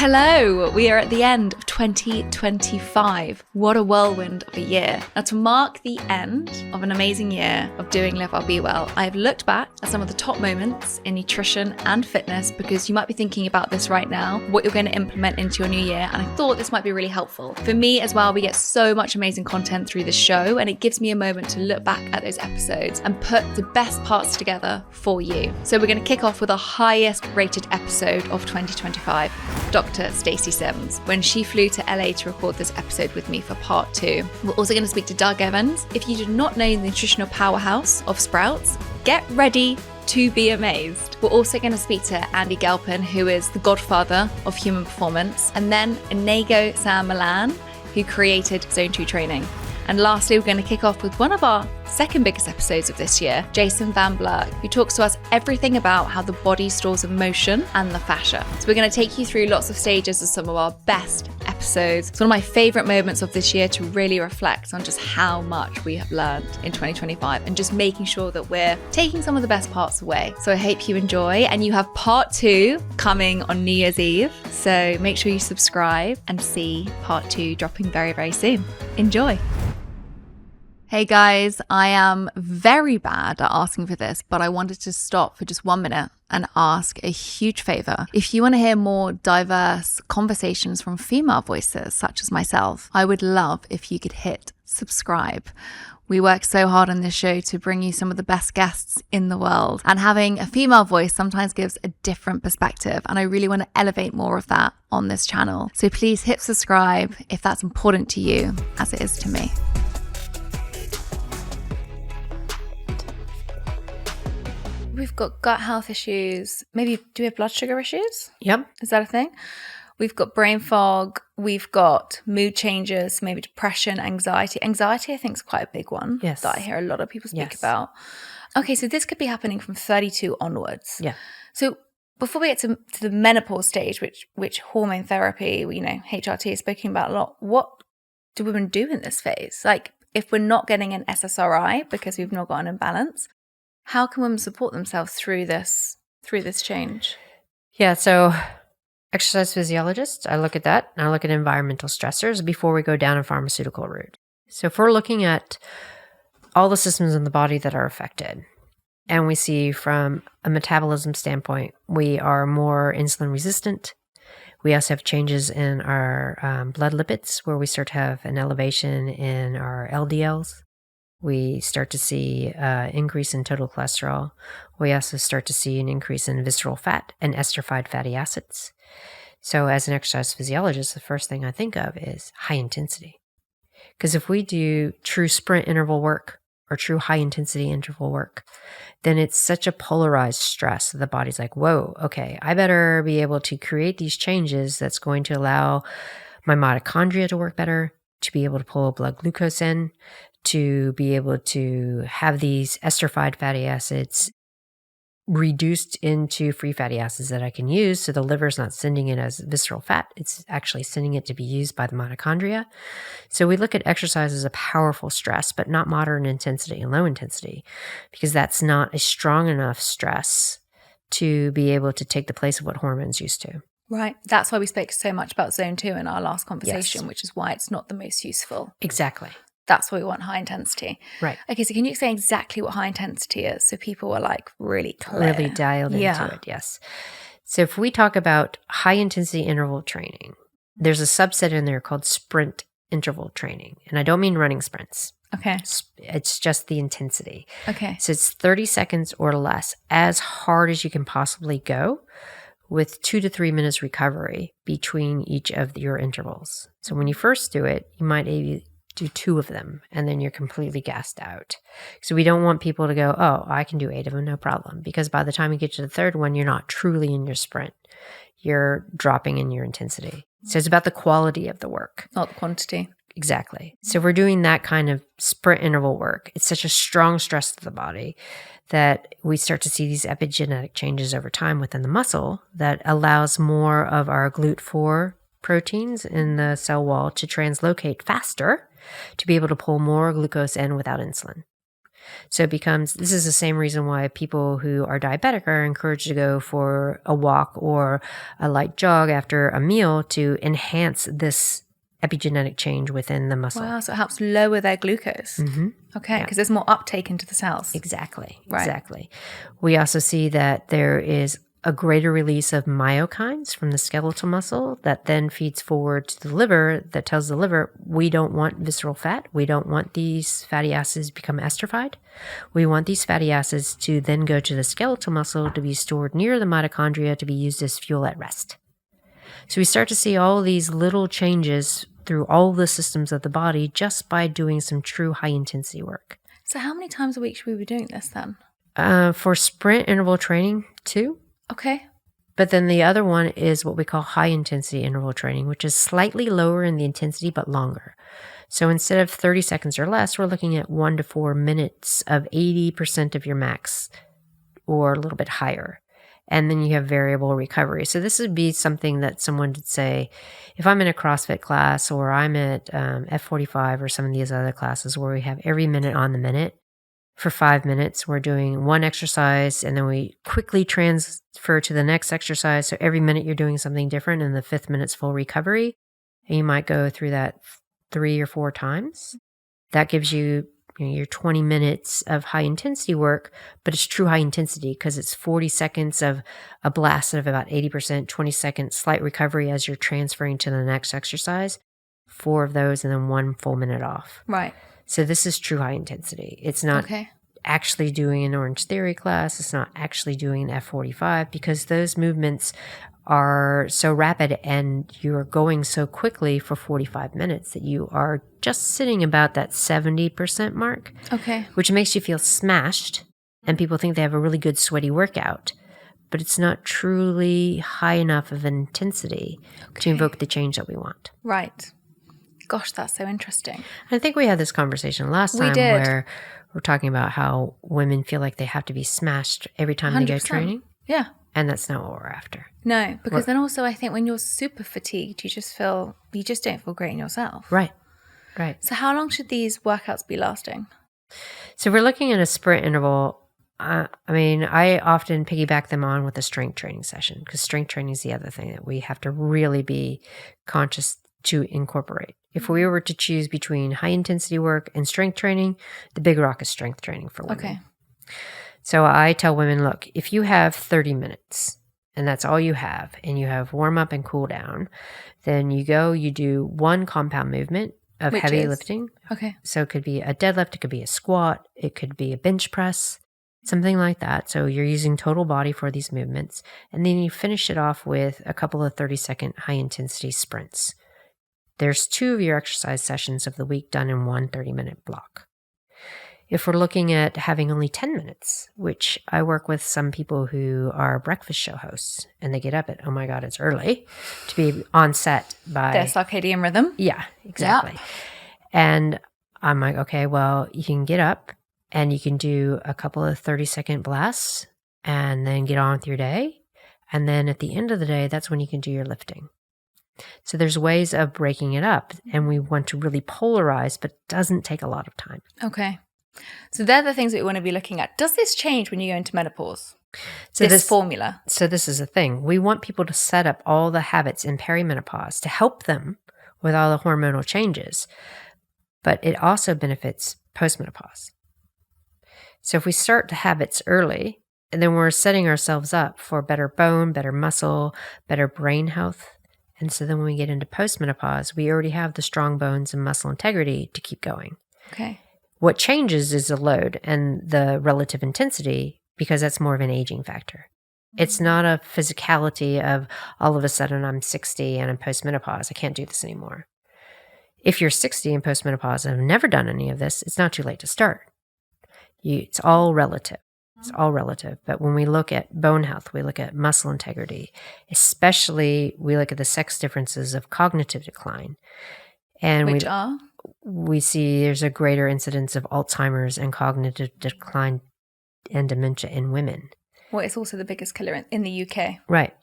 Hello, we are at the end of 2025. What a whirlwind of a year. Now, to mark the end of an amazing year of doing Live Well Be Well, I have looked back at some of the top moments in nutrition and fitness, because you might be thinking about this right now, what you're going to implement into your new year, and I thought this might be really helpful. For me as well, we get so much amazing content through this show, and it gives me a moment to look back at those episodes and put the best parts together for you. So we're going to kick off with our highest rated episode of 2025. Dr. Stacy Sims, when she flew to LA to record this episode with me for part 2. We're also going to speak to Doug Evans. If you did not know the nutritional powerhouse of sprouts, get ready to be amazed. We're also going to speak to Andy Galpin, who is the godfather of human performance, and then Iñigo San Millán, who created Zone 2 training. And lastly, we're going to kick off with one of our second biggest episodes of this year, Jason Van Blurk, who talks to us everything about how the body stores emotion and the fascia. So we're going to take you through lots of stages of some of our best episodes. It's one of my favorite moments of this year to really reflect on just how much we have learned in 2025 and just making sure that we're taking some of the best parts away. So I hope you enjoy, and you have part 2 coming on New Year's Eve. So make sure you subscribe and see part 2 dropping very, very soon. Enjoy. Hey guys, I am very bad at asking for this, but I wanted to stop for just 1 minute and ask a huge favor. If you want to hear more diverse conversations from female voices, such as myself, I would love if you could hit subscribe. We work so hard on this show to bring you some of the best guests in the world, and having a female voice sometimes gives a different perspective, and I really want to elevate more of that on this channel. So please hit subscribe if that's important to you, as it is to me. We've got gut health issues. Maybe, do we have blood sugar issues? Yep. Is that a thing? We've got brain fog. We've got mood changes, maybe depression, anxiety. Anxiety, I think, is quite a big one. Yes. That I hear a lot of people speak about. Okay, so this could be happening from 32 onwards. Yeah. So before we get to the menopause stage, which hormone therapy, HRT is speaking about a lot, what do women do in this phase? Like, if we're not getting an SSRI because we've not got an imbalance, how can women support themselves through this change? Yeah, so exercise physiologist, I look at that, and I look at environmental stressors before we go down a pharmaceutical route. So if we're looking at all the systems in the body that are affected, and we see from a metabolism standpoint, we are more insulin resistant. We also have changes in our blood lipids, where we start to have an elevation in our LDLs. We start to see increase in total cholesterol. We also start to see an increase in visceral fat and esterified fatty acids. So as an exercise physiologist, the first thing I think of is high intensity. Because if we do true sprint interval work or true high intensity interval work, then it's such a polarized stress. The body's like, whoa, okay, I better be able to create these changes that's going to allow my mitochondria to work better, to be able to pull blood glucose in, to be able to have these esterified fatty acids reduced into free fatty acids that I can use. So the liver's not sending it as visceral fat. It's actually sending it to be used by the mitochondria. So we look at exercise as a powerful stress, but not moderate intensity and low intensity, because that's not a strong enough stress to be able to take the place of what hormones used to. Right. That's why we spoke so much about Zone 2 in our last conversation, Yes. Which is why it's not the most useful. Exactly. That's why we want high intensity. Right. Okay, so can you explain exactly what high intensity is so people are like really clear? Really dialed into it, yes. So if we talk about high intensity interval training, there's a subset in there called sprint interval training. And I don't mean running sprints. Okay. It's just the intensity. Okay. So it's 30 seconds or less, as hard as you can possibly go, with 2 to 3 minutes recovery between each of your intervals. So when you first do it, you might maybe do 2 of them, and then you're completely gassed out. So we don't want people to go, oh, I can do 8 of them, no problem. Because by the time you get to the third one, you're not truly in your sprint. You're dropping in your intensity. So it's about the quality of the work, not the quantity. Exactly. So if we're doing that kind of sprint interval work, it's such a strong stress to the body that we start to see these epigenetic changes over time within the muscle that allows more of our GLUT4 proteins in the cell wall to translocate faster to be able to pull more glucose in without insulin. So this is the same reason why people who are diabetic are encouraged to go for a walk or a light jog after a meal to enhance this epigenetic change within the muscle. Wow, so it helps lower their glucose. Mm-hmm. Okay, because there's more uptake into the cells. Exactly. Right. Exactly. We also see that there is a greater release of myokines from the skeletal muscle that then feeds forward to the liver, that tells the liver, we don't want visceral fat. We don't want these fatty acids to become esterified. We want these fatty acids to then go to the skeletal muscle to be stored near the mitochondria to be used as fuel at rest. So we start to see all these little changes through all the systems of the body just by doing some true high intensity work. So how many times a week should we be doing this then? For sprint interval training, 2. Okay. But then the other one is what we call high intensity interval training, which is slightly lower in the intensity but longer. So instead of 30 seconds or less, we're looking at 1 to 4 minutes of 80% of your max or a little bit higher. And then you have variable recovery. So this would be something that someone would say, if I'm in a CrossFit class or I'm at F45 or some of these other classes where we have every minute on the minute, for 5 minutes, we're doing one exercise and then we quickly transfer to the next exercise. So every minute you're doing something different, and the 5th minute's full recovery. And you might go through that 3 or 4 times. That gives you, your 20 minutes of high intensity work, but it's true high intensity because it's 40 seconds of a blast of about 80%, 20 seconds slight recovery as you're transferring to the next exercise, 4 of those, and then 1 full minute off. Right. So this is true high intensity. It's not actually doing an Orange Theory class. It's not actually doing an F45 because those movements are so rapid and you're going so quickly for 45 minutes that you are just sitting about that 70% mark. Okay. Which makes you feel smashed and people think they have a really good sweaty workout, but it's not truly high enough of intensity to invoke the change that we want. Right. Gosh, that's so interesting. I think we had this conversation last time where we're talking about how women feel like they have to be smashed every time 100%. They go training. Yeah. And that's not what we're after. No, because then also I think when you're super fatigued, you just don't feel great in yourself. Right. Right. So how long should these workouts be lasting? So if we're looking at a sprint interval, I often piggyback them on with a strength training session because strength training is the other thing that we have to really be conscious to incorporate. If we were to choose between high intensity work and strength training, the big rock is strength training for women. Okay. So I tell women, look, if you have 30 minutes and that's all you have, and you have warm up and cool down, then you do 1 compound movement of heavy lifting. Okay. So it could be a deadlift, it could be a squat, it could be a bench press, something like that. So you're using total body for these movements. And then you finish it off with a couple of 30-second high intensity sprints. There's 2 of your exercise sessions of the week done in 1 30-minute block. If we're looking at having only 10 minutes, which I work with some people who are breakfast show hosts, and they get up at, oh my God, it's early, to be on set by... their circadian rhythm. Yeah, exactly. Yeah. And I'm like, okay, well, you can get up and you can do a couple of 30-second blasts and then get on with your day. And then at the end of the day, that's when you can do your lifting. So there's ways of breaking it up, and we want to really polarize, but it doesn't take a lot of time. Okay. So they're the things that we want to be looking at. Does this change when you go into menopause? So this formula? So this is the thing. We want people to set up all the habits in perimenopause to help them with all the hormonal changes, but it also benefits postmenopause. So if we start the habits early, and then we're setting ourselves up for better bone, better muscle, better brain health. And so then when we get into postmenopause, we already have the strong bones and muscle integrity to keep going. Okay. What changes is the load and the relative intensity because that's more of an aging factor. It's not a physicality of all of a sudden I'm 60 and I'm postmenopause. I can't do this anymore. If you're 60 and postmenopause and have never done any of this, it's not too late to start. It's all relative. It's all relative. But when we look at bone health, we look at muscle integrity, especially we look at the sex differences of cognitive decline. And which are? We see there's a greater incidence of Alzheimer's and cognitive decline and dementia in women. Well, it's also the biggest killer in the UK. Right.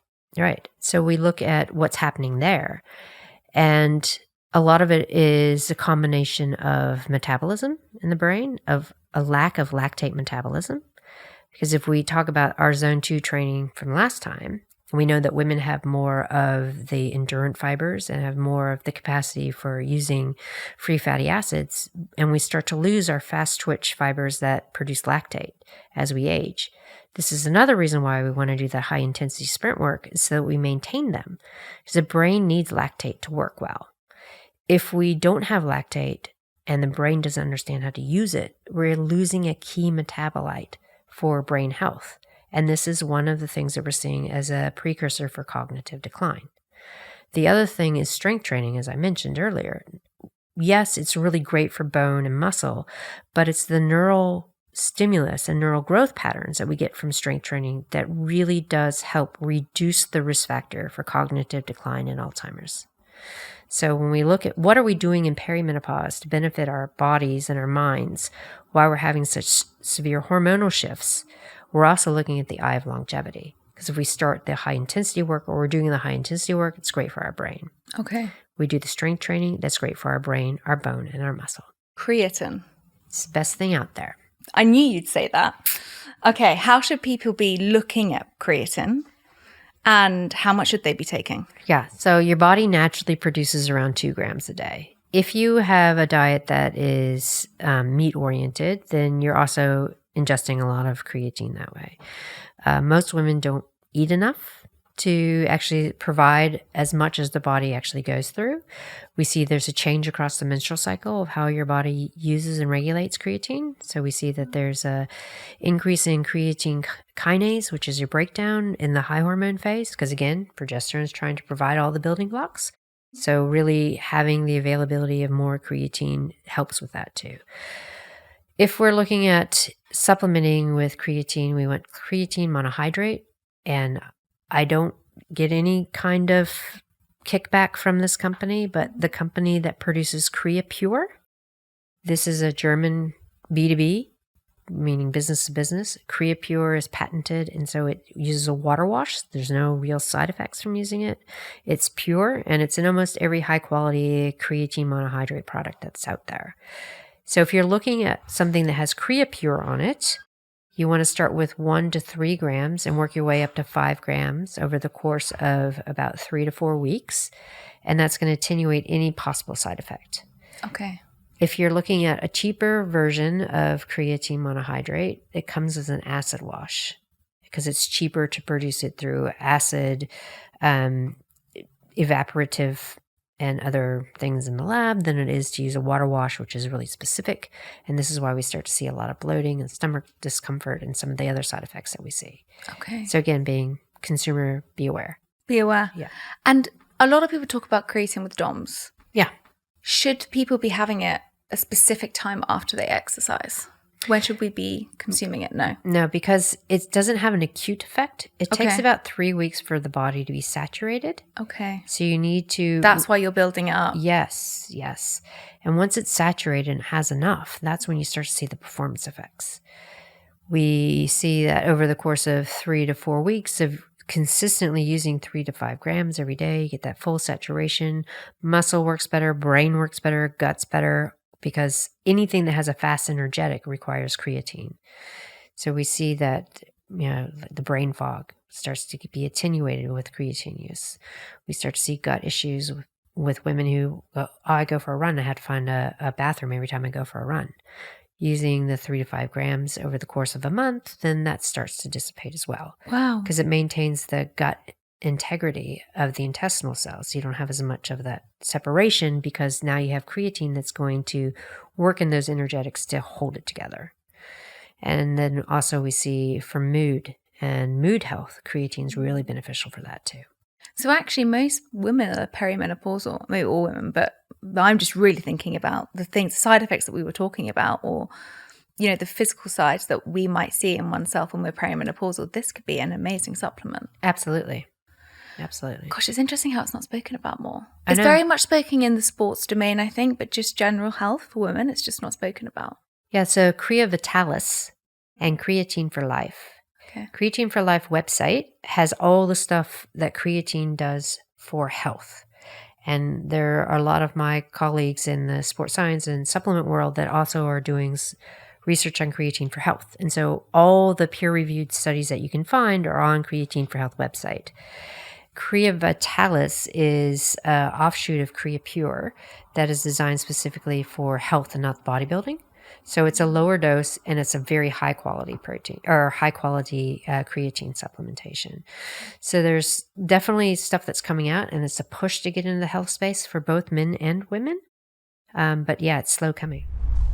So we look at what's happening there. And a lot of it is a combination of metabolism in the brain, of a lack of lactate metabolism. Because if we talk about our zone 2 training from last time, we know that women have more of the endurance fibers and have more of the capacity for using free fatty acids. And we start to lose our fast twitch fibers that produce lactate as we age. This is another reason why we want to do that high intensity sprint work, is so that we maintain them. Because the brain needs lactate to work well. If we don't have lactate and the brain doesn't understand how to use it, we're losing a key metabolite for brain health. And this is one of the things that we're seeing as a precursor for cognitive decline. The other thing is strength training, as I mentioned earlier. Yes, it's really great for bone and muscle, but it's the neural stimulus and neural growth patterns that we get from strength training that really does help reduce the risk factor for cognitive decline in Alzheimer's. So when we look at what are we doing in perimenopause to benefit our bodies and our minds while we're having such severe hormonal shifts, we're also looking at the eye of longevity. Because if we start the high intensity work, or we're doing the high intensity work, it's great for our brain. Okay. We do the strength training, that's great for our brain, our bone, and our muscle. Creatine. It's the best thing out there. I knew you'd say that. Okay, how should people be looking at creatine? And how much should they be taking? Yeah, so your body naturally produces around 2 grams a day. If you have a diet that is meat-oriented, then you're also ingesting a lot of creatine that way. Most women don't eat enough to actually provide as much as the body actually goes through. We see there's a change across the menstrual cycle of how your body uses and regulates creatine. So we see that there's a increase in creatine kinase, which is your breakdown in the high hormone phase, because again, progesterone is trying to provide all the building blocks. So really having the availability of more creatine helps with that too. If we're looking at supplementing with creatine, we want creatine monohydrate, and I don't get any kind of kickback from this company, but the company that produces CreaPure, this is a German B2B, meaning business to business. CreaPure is patented, and so it uses a water wash. There's no real side effects from using it. It's pure, and it's in almost every high quality creatine monohydrate product that's out there. So if you're looking at something that has CreaPure on it, you want to start with 1 to 3 grams and work your way up to 5 grams over the course of about 3 to 4 weeks. And that's going to attenuate any possible side effect. Okay. If you're looking at a cheaper version of creatine monohydrate, it comes as an acid wash because it's cheaper to produce it through acid, evaporative and other things in the lab than it is to use a water wash, which is really specific. And this is why we start to see a lot of bloating and stomach discomfort and some of the other side effects that we see. Okay. So again, being consumer, be aware. Be aware. Yeah. And a lot of people talk about creatine with DOMs. Yeah. Should people be having it a specific time after they exercise? When should we be consuming it? No, because it doesn't have an acute effect. It takes Okay. about 3 weeks for the body to be saturated. Okay. So you need to... That's why you're building it up. Yes. And once it's saturated and has enough, that's when you start to see the performance effects. We see that over the course of 3 to 4 weeks of consistently using 3 to 5 grams every day, you get that full saturation. Muscle works better, brain works better, gut's better, because anything that has a fast energetic requires creatine. So we see that, the brain fog starts to be attenuated with creatine use. We start to see gut issues with women who, I go for a run, I had to find a bathroom every time I go for a run. Using the 3 to 5 grams over the course of a month, then that starts to dissipate as well. Wow. Because it maintains the gut integrity of the intestinal cells. So you don't have as much of that separation because now you have creatine that's going to work in those energetics to hold it together. And then also we see for mood and mood health, creatine is really beneficial for that too. So actually most women are perimenopausal, maybe all women, but I'm just really thinking about the side effects that we were talking about, or, the physical sides that we might see in oneself when we're perimenopausal. This could be an amazing supplement. Absolutely. Gosh, it's interesting how it's not spoken about more. I It's know. very much spoken in the sports domain, I think, but just general health for women, it's just not spoken about. Yeah, so Crea Vitalis and Creatine for Life. Okay. Creatine for Life website has all the stuff that creatine does for health. And there are a lot of my colleagues in the sports science and supplement world that also are doing research on creatine for health. And so all the peer-reviewed studies that you can find are on Creatine for Health website. Crea Vitalis is an offshoot of Crea Pure that is designed specifically for health and not bodybuilding. So it's a lower dose and it's a very high quality protein or high quality creatine supplementation. So there's definitely stuff that's coming out, and it's a push to get into the health space for both men and women. But yeah, it's slow coming.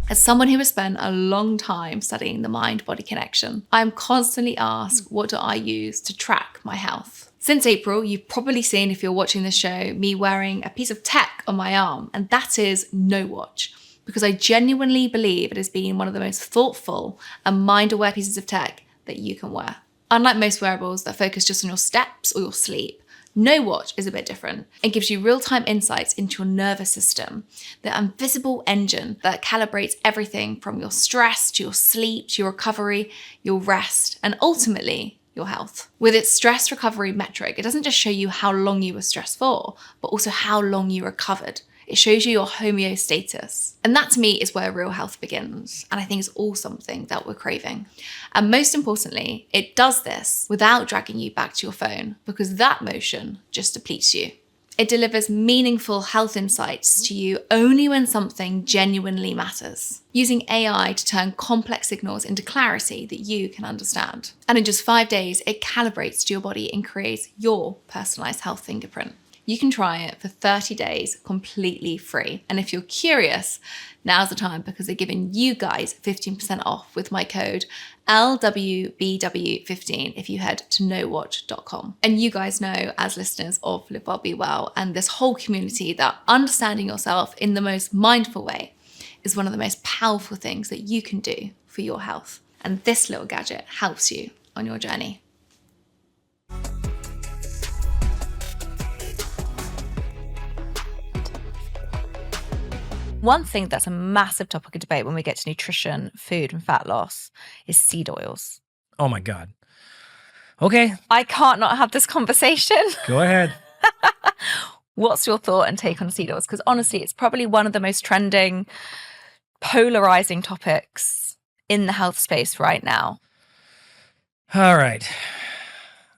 As someone who has spent a long time studying the mind-body connection, I'm constantly asked, what do I use to track my health? Since April, you've probably seen, if you're watching this show, me wearing a piece of tech on my arm, and that is No Watch, because I genuinely believe it has been one of the most thoughtful and mind-aware pieces of tech that you can wear. Unlike most wearables that focus just on your steps or your sleep, No Watch is a bit different. It gives you real-time insights into your nervous system, the invisible engine that calibrates everything from your stress to your sleep to your recovery, your rest, and ultimately your health. With its stress recovery metric, it doesn't just show you how long you were stressed for, but also how long you recovered. It shows you your homeostasis. And that to me is where real health begins. And I think it's all something that we're craving. And most importantly, it does this without dragging you back to your phone, because that motion just depletes you. It delivers meaningful health insights to you only when something genuinely matters, using AI to turn complex signals into clarity that you can understand. And in just 5 days, it calibrates to your body and creates your personalized health fingerprint. You can try it for 30 days completely free. And if you're curious, now's the time, because they're giving you guys 15% off with my code LWBW15 if you head to nowatch.com. And you guys know, as listeners of Live Well Be Well and this whole community, that understanding yourself in the most mindful way is one of the most powerful things that you can do for your health. And this little gadget helps you on your journey. One thing that's a massive topic of debate when we get to nutrition, food, and fat loss is seed oils. Oh my God. Okay. I can't not have this conversation. Go ahead. What's your thought and take on seed oils? Because honestly, it's probably one of the most trending, polarizing topics in the health space right now. All right.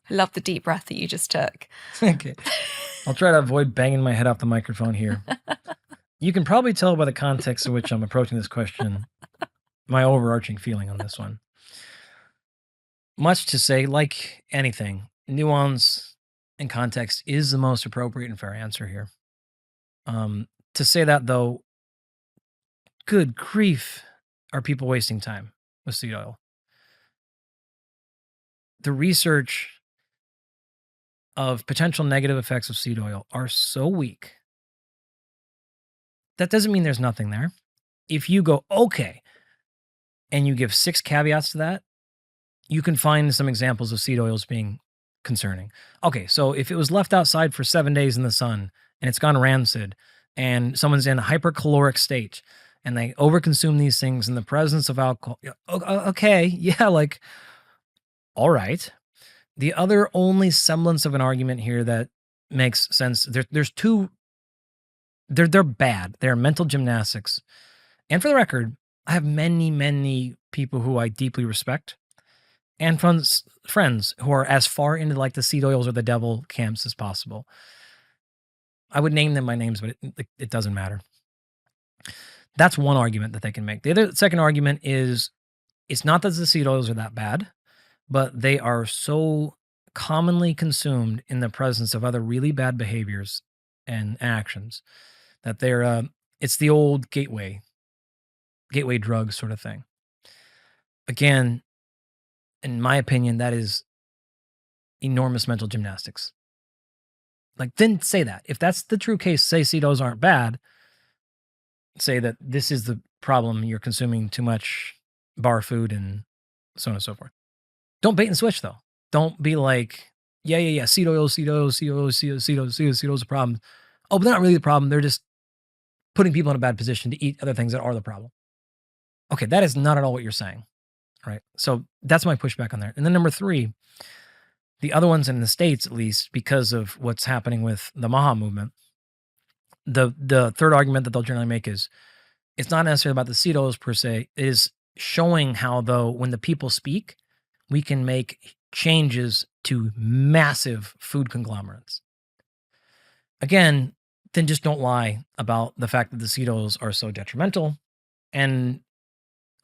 I love the deep breath that you just took. Okay. I'll try to avoid banging my head off the microphone here. You can probably tell by the context in which I'm approaching this question, my overarching feeling on this one. Much to say, like anything, nuance and context is the most appropriate and fair answer here. To say that, though, good grief, are people wasting time with seed oil? The research of potential negative effects of seed oil are so weak. That doesn't mean there's nothing there. If you go, okay, and you give 6 caveats to that, you can find some examples of seed oils being concerning. Okay, so if it was left outside for 7 days in the sun and it's gone rancid and someone's in a hypercaloric state and they overconsume these things in the presence of alcohol, okay, yeah, like, all right. The other only semblance of an argument here that makes sense, there's two. They're bad. They're mental gymnastics. And for the record, I have many people who I deeply respect and friends who are as far into like the seed oils or the devil camps as possible. I would name them by names, but it doesn't matter. That's one argument that they can make. The second argument is it's not that the seed oils are that bad, but they are so commonly consumed in the presence of other really bad behaviors and actions that they're it's the old gateway drug sort of thing. Again, in my opinion, that is enormous mental gymnastics. Like, then say that. If that's the true case, say seed oils aren't bad. Say that this is the problem, you're consuming too much bar food and so on and so forth. Don't bait and switch, though. Don't be like, yeah, seed oils are a problem. Oh, but they're not really the problem. They're just putting people in a bad position to eat other things that are the problem. Okay, that is not at all what you're saying, right? So that's my pushback on there. And then number 3, the other ones in the States, at least, because of what's happening with the Maha movement, the third argument that they'll generally make is it's not necessarily about the seed oils per se. It is showing how, though, when the people speak, we can make changes to massive food conglomerates. Again, then just don't lie about the fact that the seed oils are so detrimental. And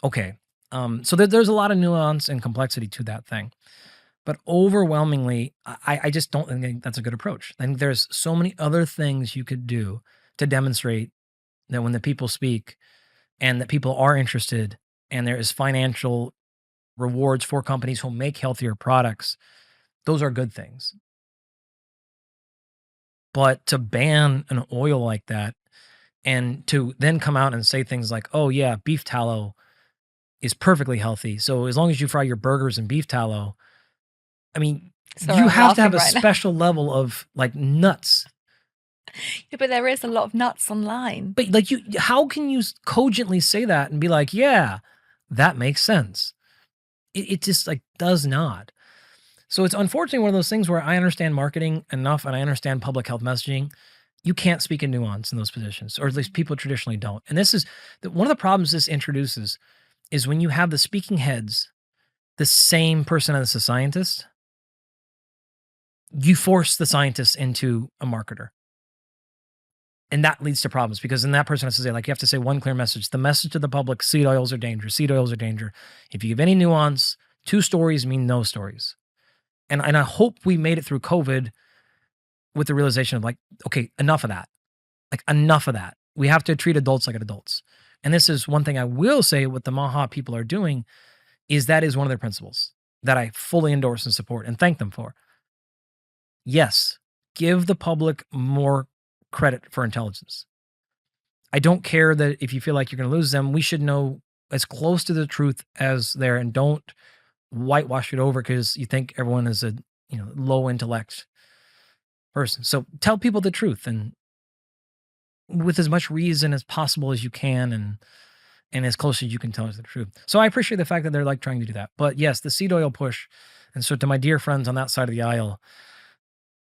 okay, so there's a lot of nuance and complexity to that thing. But overwhelmingly, I just don't think that's a good approach. I think there's so many other things you could do to demonstrate that when the people speak and that people are interested and there is financial rewards for companies who make healthier products, those are good things. But to ban an oil like that and to then come out and say things like, oh yeah, beef tallow is perfectly healthy. So as long as you fry your burgers in beef tallow, I mean, Sorry, you I'm have to have a laughing right now. special level of like nuts. Yeah, but there is a lot of nuts online. But like how can you cogently say that and be like, yeah, that makes sense? It just like does not. So it's unfortunately one of those things where I understand marketing enough and I understand public health messaging. You can't speak in nuance in those positions, or at least people traditionally don't. And this is one of the problems this introduces is when you have the speaking heads, the same person as the scientist, you force the scientist into a marketer. And that leads to problems because then that person has to say, like, you have to say one clear message. The message to the public, seed oils are danger. Seed oils are danger. If you give any nuance, 2 stories mean no stories. And I hope we made it through COVID with the realization of like, okay, enough of that. Like enough of that. We have to treat adults like adults. And this is one thing I will say what the Maha people are doing is that is one of their principles that I fully endorse and support and thank them for. Yes, give the public more credit for intelligence. I don't care that if you feel like you're going to lose them, we should know as close to the truth as there and don't whitewash it over because you think everyone is a low intellect person. So tell people the truth and with as much reason as possible as you can and as close as you can tell us the truth. So I appreciate the fact that they're like trying to do that. But yes, the seed oil push. And so to my dear friends on that side of the aisle,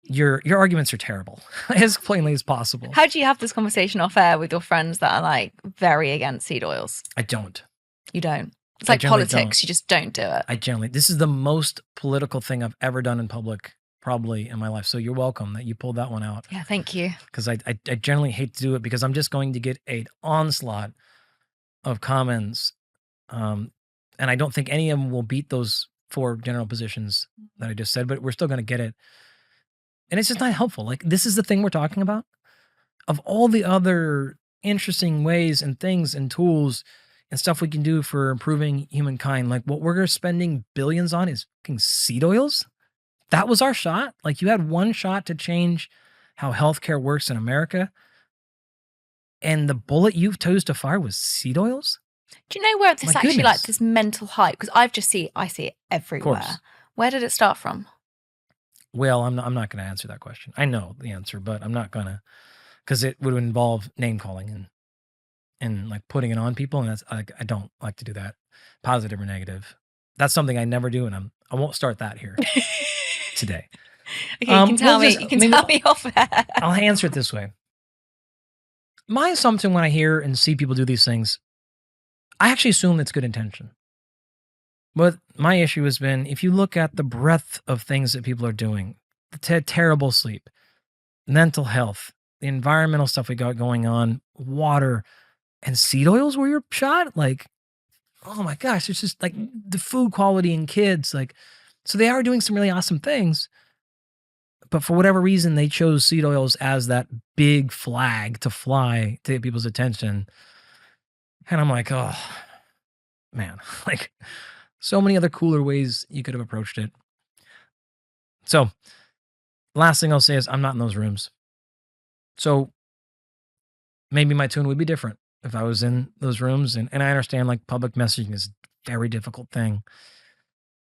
your arguments are terrible, as plainly as possible. How do you have this conversation off air with your friends that are like very against seed oils? I don't. You don't? It's like politics. You just don't do it. This is the most political thing I've ever done in public, probably in my life. So you're welcome that you pulled that one out. Yeah, thank you. Because I generally hate to do it because I'm just going to get an onslaught of comments. And I don't think any of them will beat those 4 general positions that I just said, but we're still going to get it. And it's just not helpful. Like, this is the thing we're talking about. Of all the other interesting ways and things and tools and stuff we can do for improving humankind, like what we're spending billions on is fucking seed oils. That was our shot. Like, you had one shot to change how healthcare works in America. And the bullet you chose to fire was seed oils? Do you know where this actually like this mental hype? Because I see it everywhere. Where did it start from? Well, I'm not going to answer that question. I know the answer, but I'm not going to, because it would involve name calling and like putting it on people, and that's I don't like to do that, positive or negative. That's something I never do, and I won't start that here today. Okay, you can tell me. You can tell me off air. I'll answer it this way. My assumption when I hear and see people do these things, I actually assume it's good intention. But my issue has been, if you look at the breadth of things that people are doing, the terrible sleep, mental health, the environmental stuff we got going on, water, and seed oils were your shot, like, oh my gosh, it's just like the food quality in kids. Like, so they are doing some really awesome things. But for whatever reason, they chose seed oils as that big flag to fly to get people's attention. And I'm like, oh, man, like, so many other cooler ways you could have approached it. So, last thing I'll say is I'm not in those rooms. So, maybe my tune would be different if I was in those rooms. And I understand like public messaging is a very difficult thing.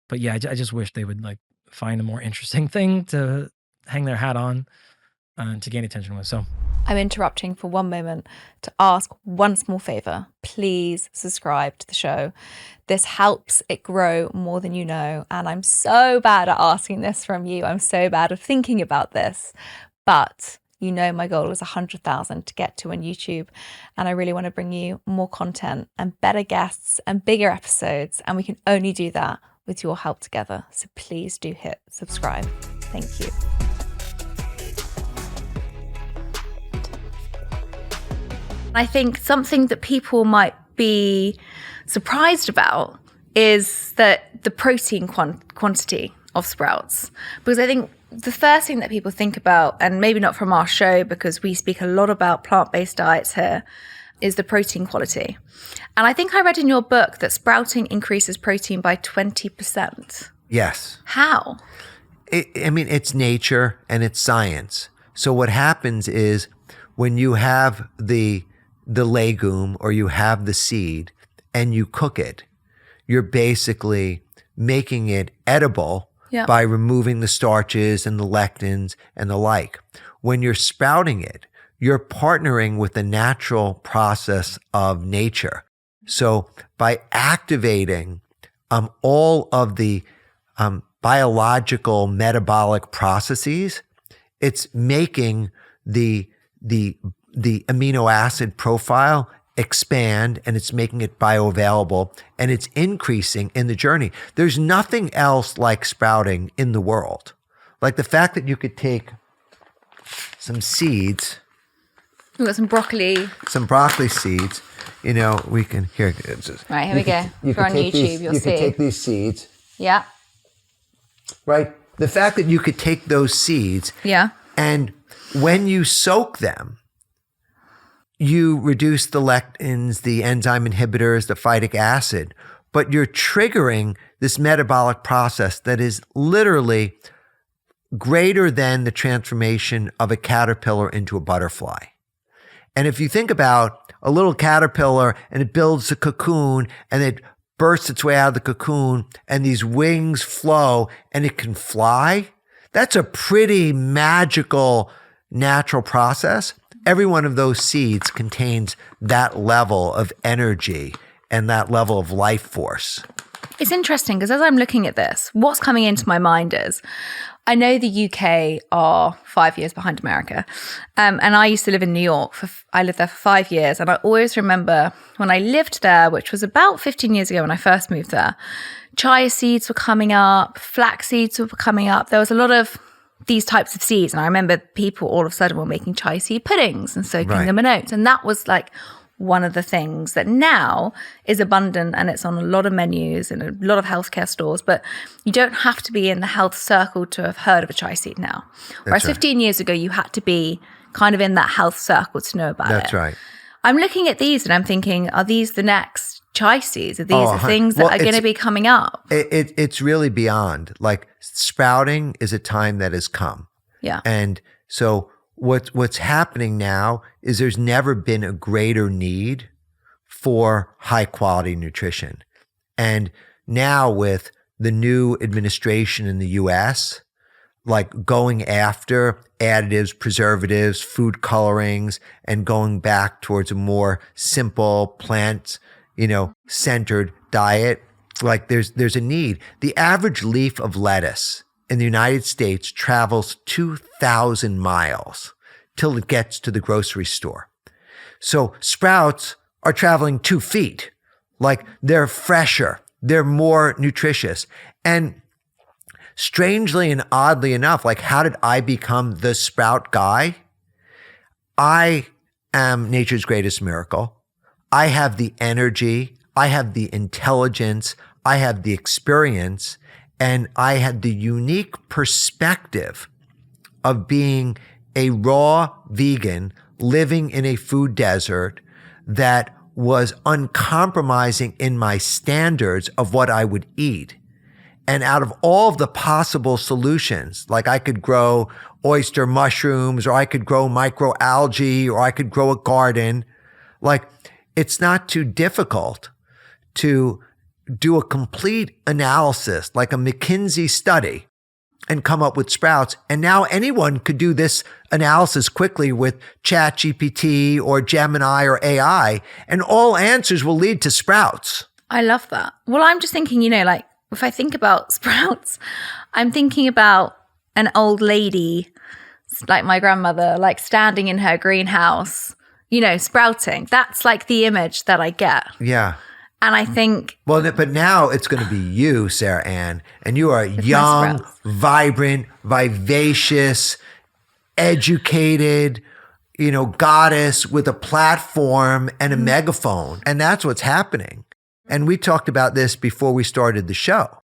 But yeah, I just wish they would like find a more interesting thing to hang their hat on to gain attention with. So, I'm interrupting for one moment to ask one small favor. Please subscribe to the show. This helps it grow more than you know. And I'm so bad at asking this from you. I'm so bad at thinking about this. But You know, my goal is 100,000 to get to on YouTube. And I really want to bring you more content and better guests and bigger episodes. And we can only do that with your help together. So please do hit subscribe. Thank you. I think something that people might be surprised about is that the protein quantity of sprouts. Because I think the first thing that people think about, and maybe not from our show because we speak a lot about plant-based diets here, is the protein quality. And I think I read in your book that sprouting increases protein by 20%. Yes. How? It's nature and it's science. So what happens is when you have the legume or you have the seed and you cook it, you're basically making it edible by removing the starches and the lectins and the like. When you're sprouting it, you're partnering with the natural process of nature. So by activating all of the biological metabolic processes, it's making the amino acid profile expand, and it's making it bioavailable, and it's increasing in the journey. There's nothing else like sprouting in the world. Like the fact that you could take some seeds. We've got some broccoli. Some broccoli seeds. You know, we can, here. Right, here we go. If you're on YouTube, you'll see. You can take these seeds. Yeah. Right? The fact that you could take those seeds. Yeah. And when you soak them, you reduce the lectins, the enzyme inhibitors, the phytic acid, but you're triggering this metabolic process that is literally greater than the transformation of a caterpillar into a butterfly. And if you think about a little caterpillar and it builds a cocoon and it bursts its way out of the cocoon and these wings flow and it can fly, that's a pretty magical natural process. Every one of those seeds contains that level of energy and that level of life force. It's interesting because as I'm looking at this, what's coming into my mind is, I know the UK are 5 years behind America. And I used to live in New York. I lived there for 5 years. And I always remember when I lived there, which was about 15 years ago when I first moved there, chia seeds were coming up, flax seeds were coming up. There was a lot of these types of seeds. And I remember people all of a sudden were making chia seed puddings and soaking them in oats. And that was like one of the things that now is abundant and it's on a lot of menus and a lot of healthcare stores, but you don't have to be in the health circle to have heard of a chia seed now. Whereas 15 years ago, you had to be kind of in that health circle to know about it. That's right. I'm looking at these and I'm thinking, are these the next chia seeds? Are these the things that are going to be coming up? It's really beyond. Like sprouting is a time that has come. Yeah. And so what's happening now is there's never been a greater need for high quality nutrition. And now with the new administration in the US, like going after additives, preservatives, food colorings, and going back towards a more simple plant, centered diet, like there's a need. The average leaf of lettuce in the United States travels 2,000 miles till it gets to the grocery store. So sprouts are traveling 2 feet. Like they're fresher, they're more nutritious. And strangely and oddly enough, like how did I become the sprout guy? I am nature's greatest miracle. I have the energy, I have the intelligence, I have the experience, and I had the unique perspective of being a raw vegan living in a food desert that was uncompromising in my standards of what I would eat. And out of all of the possible solutions, like I could grow oyster mushrooms, or I could grow microalgae, or I could grow a garden, like it's not too difficult to do a complete analysis, like a McKinsey study, and come up with sprouts. And now anyone could do this analysis quickly with ChatGPT or Gemini or AI, and all answers will lead to sprouts. I love that. Well, I'm just thinking, like if I think about sprouts, I'm thinking about an old lady like my grandmother, like standing in her greenhouse, you know, sprouting. That's like the image that I get. Yeah. And I think... Well, but now it's going to be you, Sarah Ann, and you are young, sprouts. vibrant, vivacious, educated, you know, goddess with a platform and a megaphone. And that's what's happening. And we talked about this before we started the show.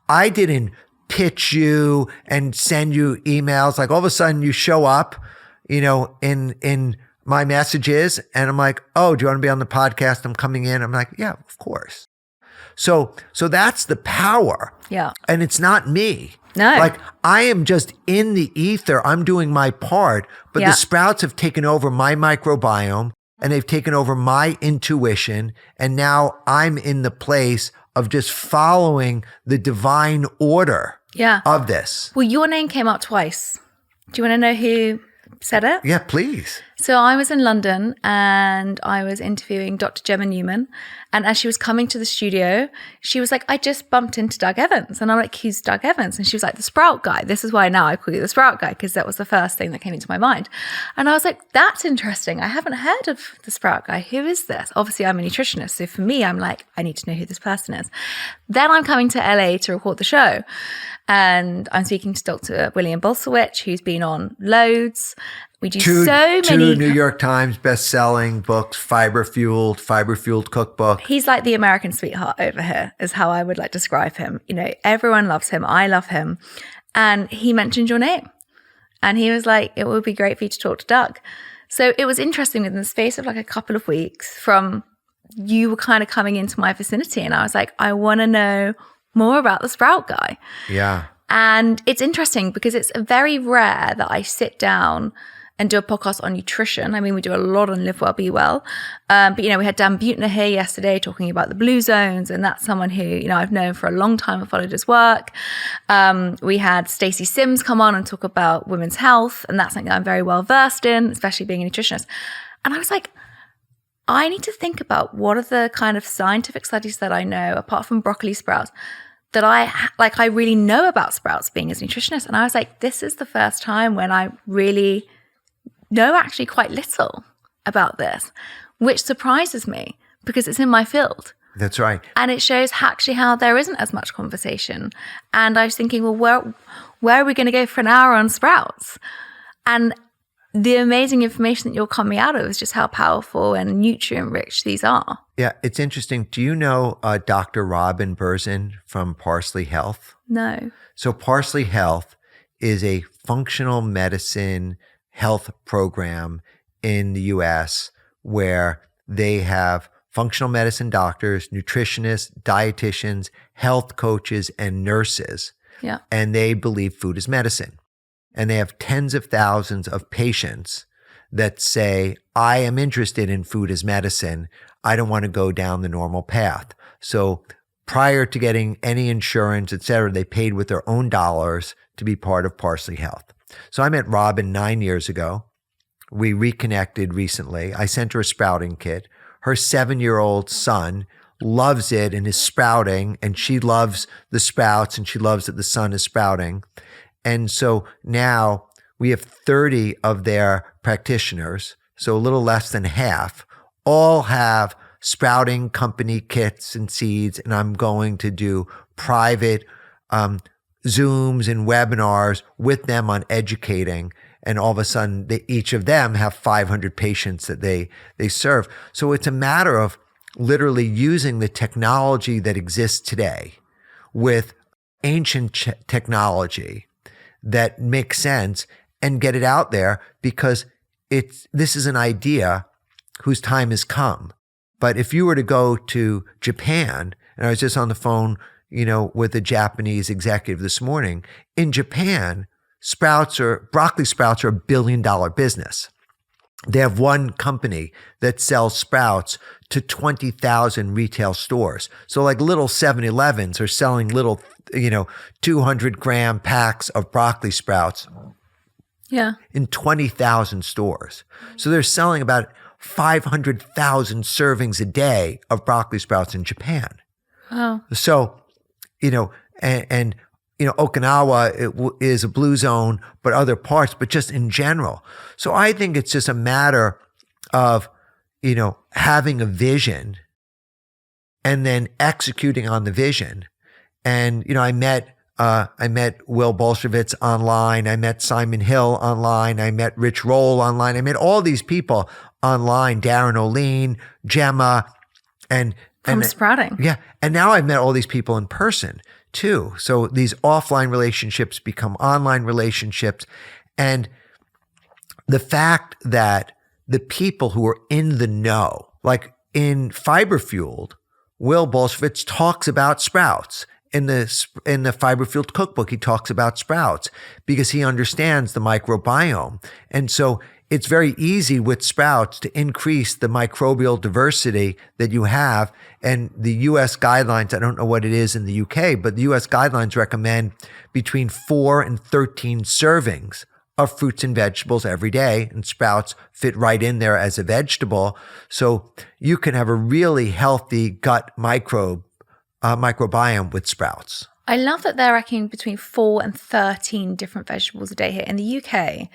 I didn't pitch you and send you emails. Like all of a sudden you show up, you know, in my messages and I'm like, oh, do you want to be on the podcast? I'm coming in. I'm like, yeah, of course. So that's the power. Yeah. And it's not me. No. Like I am just in the ether. I'm doing my part, but Yeah. the sprouts have taken over my microbiome and they've taken over my intuition. And now I'm in the place of just following the divine order Yeah. of this. Well, your name came up twice. Do you want to know who said it? Yeah, please. So I was in London and I was interviewing Dr. Gemma Newman. And as she was coming to the studio, she was like, I just bumped into Doug Evans. And I'm like, who's Doug Evans? And she was like, the Sprout guy. This is why now I call you the Sprout guy, because that was the first thing that came into my mind. And I was like, that's interesting. I haven't heard of the Sprout guy. Who is this? Obviously, I'm a nutritionist. So for me, I'm like, I need to know who this person is. Then I'm coming to LA to record the show. And I'm speaking to Dr. William Bolsowich, who's been on loads. We do so many. Two New York Times best-selling books, fiber-fueled cookbook. He's like the American sweetheart over here, is how I would like describe him. You know, everyone loves him. I love him. And he mentioned your name. And he was like, it would be great for you to talk to Doug. So it was interesting within the space of like a couple of weeks from you were kind of coming into my vicinity. And I was like, I want to know more about the Sprout guy. Yeah. And it's interesting because it's very rare that I sit down and do a podcast on nutrition. I mean, we do a lot on Live Well, Be Well. But, you know, we had Dan Buettner here yesterday talking about the blue zones. And that's someone who, you know, I've known for a long time and followed his work. We had Stacy Sims come on and talk about women's health. And that's something that I'm very well versed in, especially being a nutritionist. And I was like, I need to think about what are the kind of scientific studies that I know, apart from broccoli sprouts, that I really know about sprouts being as a nutritionist. And I was like, this is the first time when I really know actually quite little about this, which surprises me because it's in my field. That's right. And it shows actually how there isn't as much conversation. And I was thinking, well, where are we going to go for an hour on sprouts? And the amazing information that you're coming out of is just how powerful and nutrient rich these are. Yeah, it's interesting. Do you know Dr. Robin Berzin from Parsley Health? No. So Parsley Health is a functional medicine health program in the US where they have functional medicine doctors, nutritionists, dietitians, health coaches, and nurses. Yeah. And they believe food is medicine. And they have tens of thousands of patients that say, I am interested in food as medicine. I don't want to go down the normal path. So prior to getting any insurance, et cetera, they paid with their own dollars to be part of Parsley Health. So I met Robin 9 years ago. We reconnected recently. I sent her a sprouting kit. Her 7-year-old son loves it and is sprouting, and she loves the sprouts and she loves that the son is sprouting. And so now we have 30 of their practitioners, so a little less than half, all have sprouting company kits and seeds, and I'm going to do private Zooms and webinars with them on educating. And all of a sudden, each of them have 500 patients that they serve. So it's a matter of literally using the technology that exists today with ancient technology that makes sense and get it out there, because this is an idea whose time has come. But if you were to go to Japan, and I was just on the phone, with a Japanese executive this morning, in Japan, broccoli sprouts are $1 billion business. They have one company that sells sprouts to 20,000 retail stores. So like little 7-Elevens are selling little, 200-gram packs of broccoli sprouts in 20,000 stores. So they're selling about 500,000 servings a day of broccoli sprouts in Japan. Oh. So, and Okinawa is a blue zone, but other parts, but just in general. So I think it's just a matter of, having a vision and then executing on the vision. And, I met Will Bolshevitz online. I met Simon Hill online. I met Rich Roll online. I met all these people online, Darren O'Lean, Gemma, and From sprouting. Yeah. And now I've met all these people in person too. So these offline relationships become online relationships. And the fact that the people who are in the know, like in Fiber Fueled, Will Bolshevitz talks about sprouts. In the Fiber Fueled cookbook, he talks about sprouts because he understands the microbiome. And so it's very easy with sprouts to increase the microbial diversity that you have. And the US guidelines, I don't know what it is in the UK, but the US guidelines recommend between 4 and 13 servings of fruits and vegetables every day. And sprouts fit right in there as a vegetable. So you can have a really healthy gut microbiome with sprouts. I love that they're reckoning between 4 and 13 different vegetables a day here. In the UK,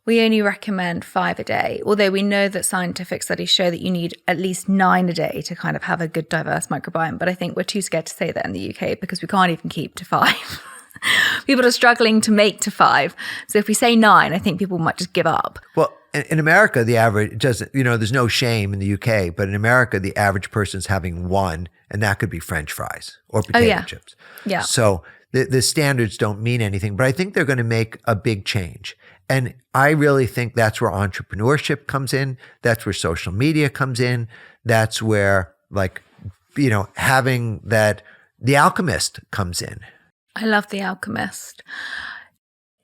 we only recommend 5 a day, although we know that scientific studies show that you need at least 9 a day to kind of have a good, diverse microbiome. But I think we're too scared to say that in the UK because we can't even keep to 5. People are struggling to make to 5. So if we say 9, I think people might just give up. Well, in America, the average doesn't, there's no shame in the UK, but in America, the average person's having 1, and that could be French fries or potato chips. Yeah. So the standards don't mean anything, but I think they're going to make a big change. And I really think that's where entrepreneurship comes in. That's where social media comes in. That's where having that, The Alchemist comes in. I love The Alchemist.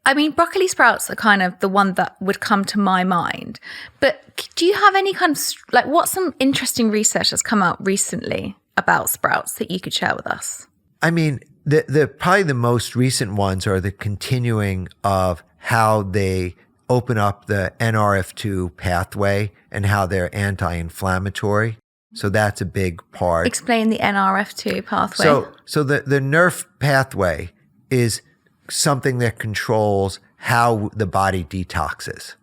I mean, broccoli sprouts are kind of the one that would come to my mind. But do you have any kind of, what's some interesting research that's come out recently about sprouts that you could share with us? I mean, the probably the most recent ones are the continuing of how they open up the NRF2 pathway and how they're anti-inflammatory. So that's a big part. Explain the NRF2 pathway. So the NRF pathway is something that controls how the body detoxes.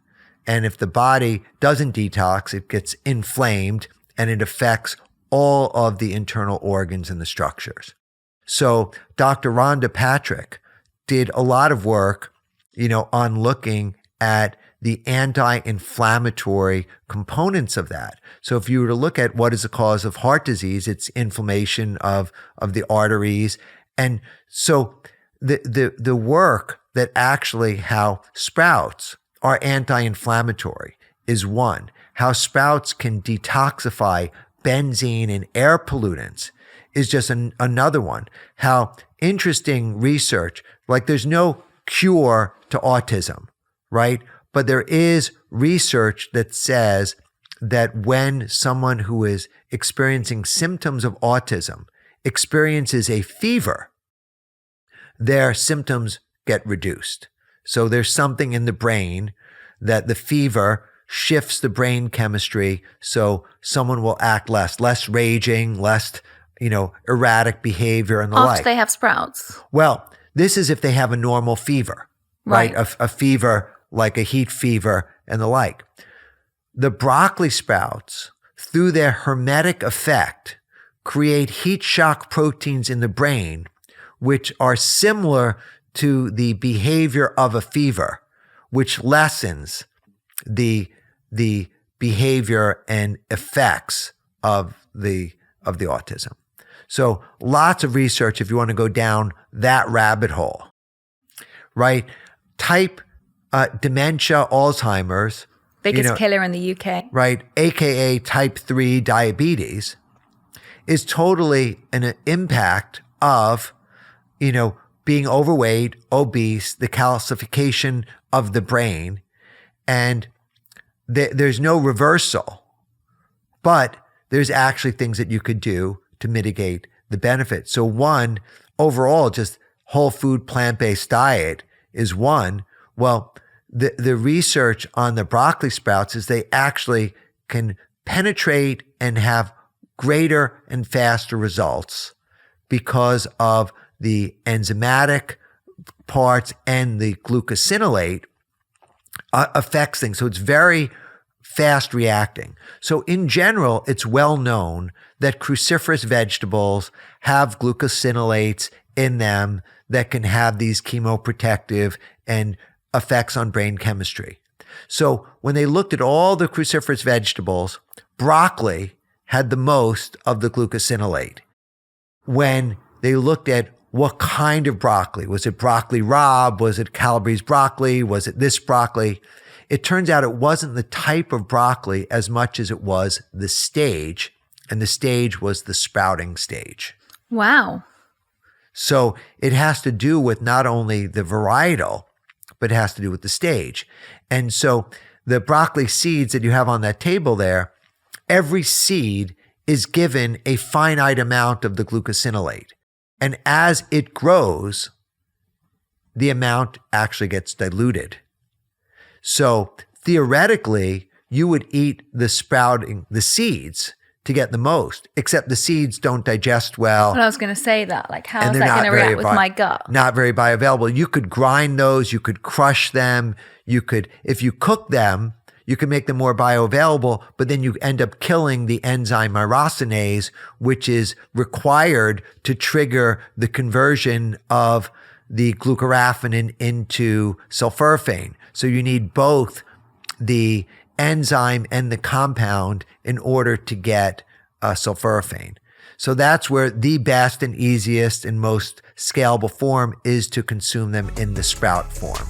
And if the body doesn't detox, it gets inflamed and it affects all of the internal organs and the structures. So Dr. Rhonda Patrick did a lot of work, on looking at the anti-inflammatory components of that. So if you were to look at what is the cause of heart disease, it's inflammation of the arteries. And so the work that actually how sprouts are anti-inflammatory is one. How sprouts can detoxify benzene and air pollutants is just another one. How interesting research, there's no cure to autism, right? But there is research that says that when someone who is experiencing symptoms of autism experiences a fever, their symptoms get reduced. So there's something in the brain that the fever shifts the brain chemistry so someone will act less raging, less, erratic behavior and the like. After they have sprouts? Well, this is if they have a normal fever, right? A fever like a heat fever and the like. The broccoli sprouts, through their hermetic effect, create heat shock proteins in the brain, which are similar to the behavior of a fever, which lessens the behavior and effects of the autism. So lots of research if you want to go down that rabbit hole, right? Type dementia, Alzheimer's. Biggest killer in the UK. Right, AKA type 3 diabetes, is totally an impact of, being overweight, obese, the calcification of the brain, and there's no reversal, but there's actually things that you could do to mitigate the benefit. So one, overall, just whole food, plant-based diet is one. Well, the research on the broccoli sprouts is they actually can penetrate and have greater and faster results because of the enzymatic parts and the glucosinolate affects things. So it's very fast reacting. So in general, it's well known that cruciferous vegetables have glucosinolates in them that can have these chemoprotective and effects on brain chemistry. So when they looked at all the cruciferous vegetables, broccoli had the most of the glucosinolate. When they looked at what kind of broccoli, was it broccoli rabe? Was it Calabrese broccoli? Was it this broccoli? It turns out it wasn't the type of broccoli as much as it was the stage, and the stage was the sprouting stage. Wow. So it has to do with not only the varietal, but it has to do with the stage. And so the broccoli seeds that you have on that table there, every seed is given a finite amount of the glucosinolate. And as it grows, the amount actually gets diluted. So theoretically, you would eat the seeds to get the most, except the seeds don't digest well. Well, I was going to say that. Like, how And is they're that not going to very react with my gut? Not very bioavailable. You could grind those, you could crush them, if you cook them, you can make them more bioavailable, but then you end up killing the enzyme myrosinase, which is required to trigger the conversion of the glucoraphanin into sulforaphane. So you need both the enzyme and the compound in order to get sulforaphane. So that's where the best and easiest and most scalable form is to consume them in the sprout form.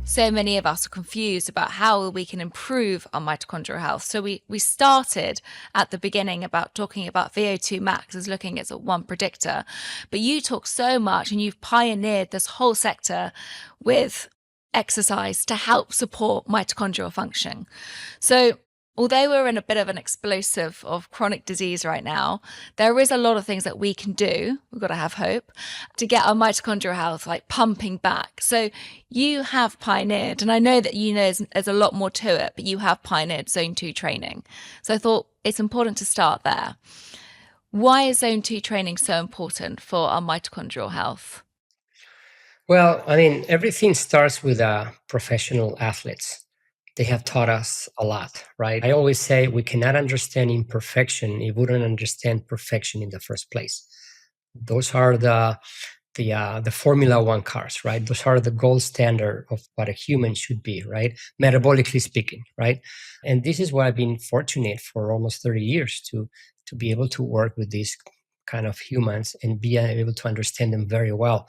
So many of us are confused about how we can improve our mitochondrial health. So we started at the beginning about talking about VO2 max as looking as one predictor, but you talk so much and you've pioneered this whole sector with exercise to help support mitochondrial function. So although we're in a bit of an explosive of chronic disease right now, there is a lot of things that we can do. We've got to have hope to get our mitochondrial health like pumping back. So you have pioneered, and I know that you know there's a lot more to it, but you have pioneered Zone 2 training. So I thought it's important to start there. Why is Zone 2 training so important for our mitochondrial health? Well, I mean, everything starts with professional athletes. They have taught us a lot, right? I always say we cannot understand imperfection if we don't understand perfection in the first place. Those are the Formula One cars, right? Those are the gold standard of what a human should be, right? Metabolically speaking, right? And this is why I've been fortunate for almost 30 years to be able to work with these kind of humans and be able to understand them very well.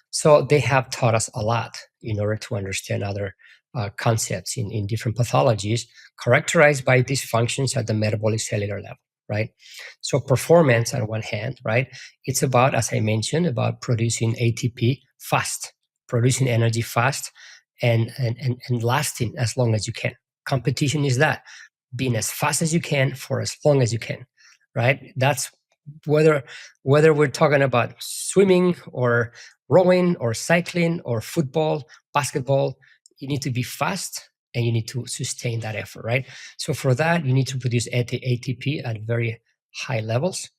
So they have taught us a lot in order to understand other concepts in different pathologies characterized by dysfunctions at the metabolic cellular level, right? So performance on one hand, right? It's about, as I mentioned, about producing ATP fast, producing energy fast and lasting as long as you can. Competition is that, being as fast as you can for as long as you can, right? That's whether we're talking about swimming or rowing or cycling or football, basketball, you need to be fast and you need to sustain that effort, right? So for that, you need to produce ATP at very high levels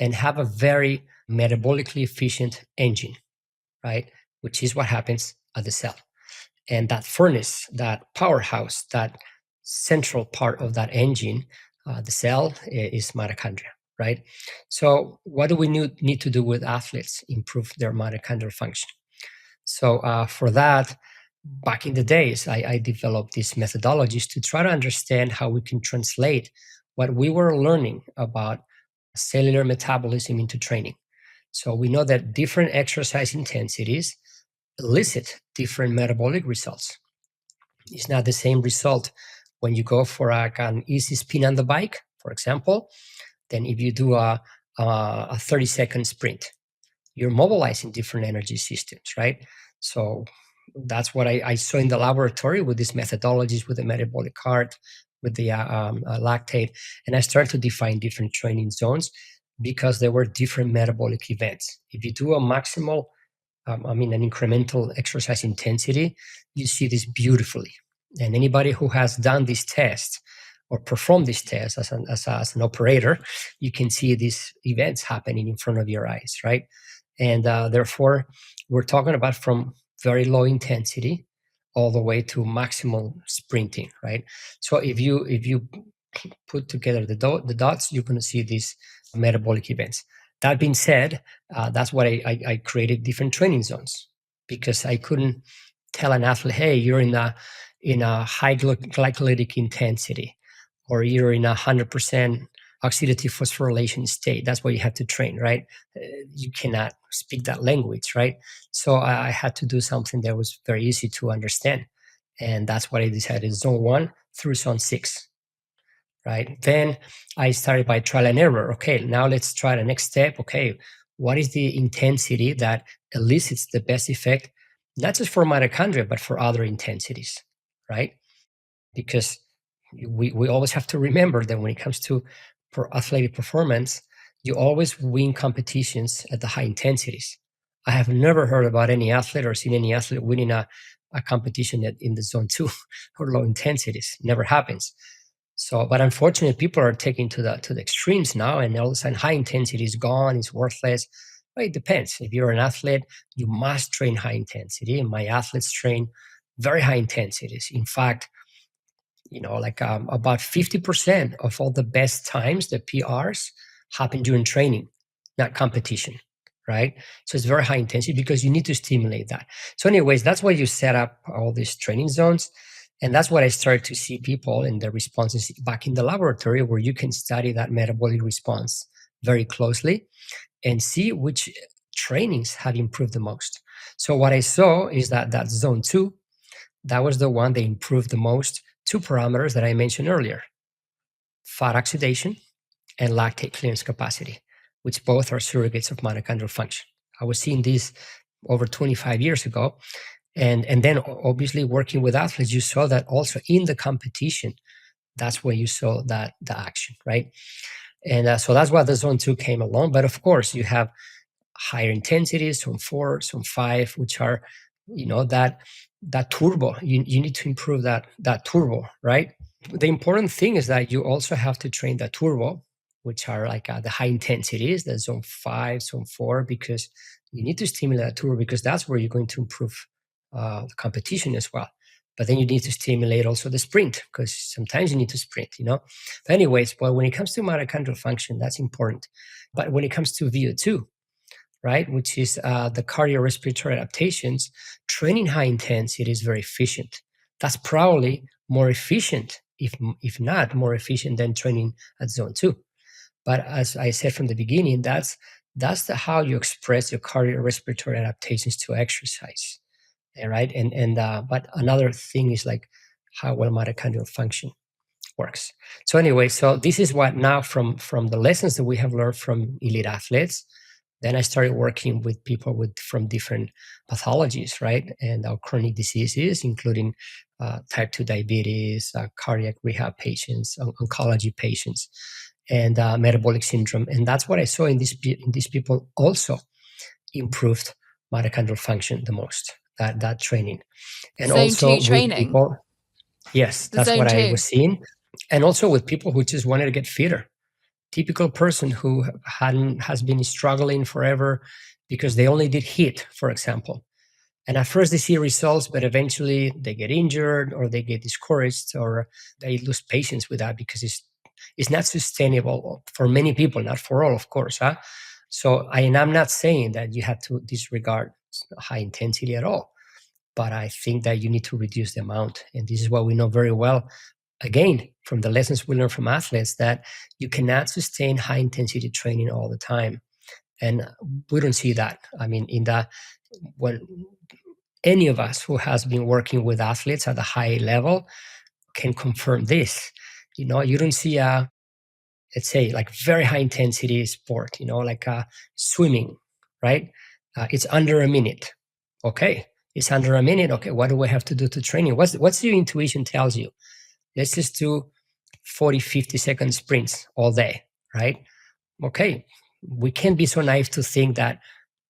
and have a very metabolically efficient engine, right? Which is what happens at the cell. And that furnace, that powerhouse, that central part of that engine, the cell is mitochondria, right? So what do we need to do with athletes? Improve their mitochondrial function. So for that, back in the days, I developed these methodologies to try to understand how we can translate what we were learning about cellular metabolism into training. So we know that different exercise intensities elicit different metabolic results. It's not the same result when you go for an easy spin on the bike, for example, than if you do a 30-second sprint. You're mobilizing different energy systems, right? So that's what I saw in the laboratory with these methodologies, with the metabolic cart, with the lactate. And I started to define different training zones because there were different metabolic events. If you do a maximal, an incremental exercise intensity, you see this beautifully. And anybody who has done this test or perform these tests as an operator, you can see these events happening in front of your eyes, right? And therefore, we're talking about from very low intensity all the way to maximal sprinting, right? So if you put together the dots, you're going to see these metabolic events. That being said, that's why I created different training zones, because I couldn't tell an athlete, hey, you're in a high glycolytic intensity, or you're in 100% oxidative phosphorylation state. That's why you have to train, right? You cannot speak that language, right? So I had to do something that was very easy to understand. And that's what I decided, zone 1 through zone 6, right? Then I started by trial and error. Okay, now let's try the next step. Okay, what is the intensity that elicits the best effect, not just for mitochondria, but for other intensities, right? Because we always have to remember that when it comes to athletic performance, you always win competitions at the high intensities. I have never heard about any athlete or seen any athlete winning a competition in the zone 2 or low intensities. Never happens. So, but unfortunately, people are taking to the extremes now, and all of a sudden, high intensity is gone, it's worthless. Well, it depends. If you're an athlete, you must train high intensity, and my athletes train very high intensities. In fact, about 50% of all the best times, the PRs, happen during training, not competition, right? So it's very high intensity because you need to stimulate that. So anyways, that's why you set up all these training zones. And that's what I started to see people in their responses back in the laboratory, where you can study that metabolic response very closely and see which trainings have improved the most. So what I saw is that zone 2, that was the one that improved the most. 2 parameters that I mentioned earlier: fat oxidation and lactate clearance capacity, which both are surrogates of mitochondrial function. I was seeing these over 25 years ago. And then obviously working with athletes, you saw that also in the competition. That's where you saw the action, right? And so that's why the zone 2 came along. But of course, you have higher intensities, zone 4, zone 5, which are, that turbo. You need to improve that turbo, right? The important thing is that you also have to train the turbo, which are like the high intensities, the zone 5, zone 4, because you need to stimulate that turbo, because that's where you're going to improve the competition as well. But then you need to stimulate also the sprint, because sometimes you need to sprint, But anyways, but when it comes to mitochondrial function, that's important. But when it comes to VO2, right, which is the cardiorespiratory adaptations, training high intensity is very efficient. That's probably more efficient, if not more efficient, than training at zone 2. But as I said from the beginning, that's how you express your cardiorespiratory adaptations to exercise. Right. But another thing is like how well mitochondrial function works. So anyway, so this is what now from the lessons that we have learned from elite athletes, then I started working with people from different pathologies, right? And chronic diseases, including type 2 diabetes, cardiac rehab patients, oncology patients, and metabolic syndrome. And that's what I saw in these people also improved mitochondrial function the most. That training. And Zone also 2 training. People, yes, that's what I was seeing. And also with people who just wanted to get fitter. Typical person who has been struggling forever because they only did HIIT, for example. And at first they see results, but eventually they get injured or they get discouraged or they lose patience with that because it's not sustainable for many people, not for all, of course. So I'm not saying that you have to disregard high intensity at all, but I think that you need to reduce the amount. And this is what we know very well, again, from the lessons we learn from athletes, that you cannot sustain high intensity training all the time. And we don't see that. I mean, when any of us who has been working with athletes at a high level can confirm this. You don't see let's say like very high intensity sport, like swimming, right? It's under a minute. Okay. It's under a minute. Okay. What do I have to do to training? What's your intuition tells you? Let's just do 40, 50-second sprints all day, right? Okay. We can't be so naive to think that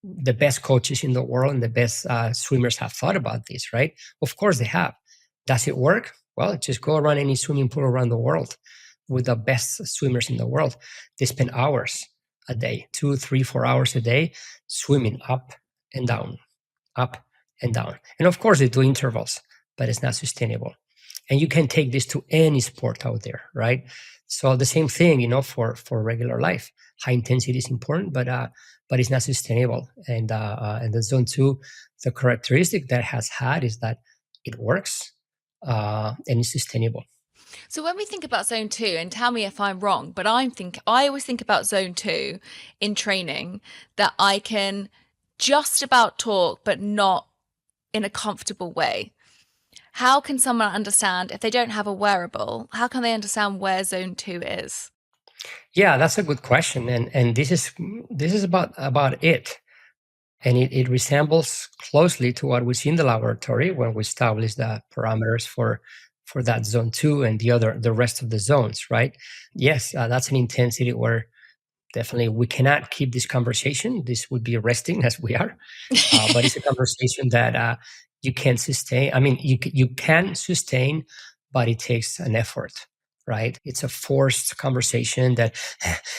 the best coaches in the world and the best swimmers have thought about this, right? Of course they have. Does it work? Well, just go around any swimming pool around the world with the best swimmers in the world. They spend hours a day, 2, 3, 4 hours a day, swimming up and down, up and down. And of course, they do intervals, but it's not sustainable. And you can take this to any sport out there, right? So the same thing, for regular life. High intensity is important, but it's not sustainable. And the zone 2, the characteristic that has had is that it works and it's sustainable. So when we think about zone 2, and tell me if I'm wrong, but I always think about zone 2 in training, that I can just about talk, but not in a comfortable way. How can someone understand, if they don't have a wearable, how can they understand where zone 2 is? Yeah, that's a good question. And this is about it. And it resembles closely to what we see in the laboratory when we establish the parameters for that zone 2 and the rest of the zones, right? Yes, that's an intensity where definitely we cannot keep this conversation. This would be resting as we are, but it's a conversation that you can sustain. I mean, you can sustain, but it takes an effort, right? It's a forced conversation that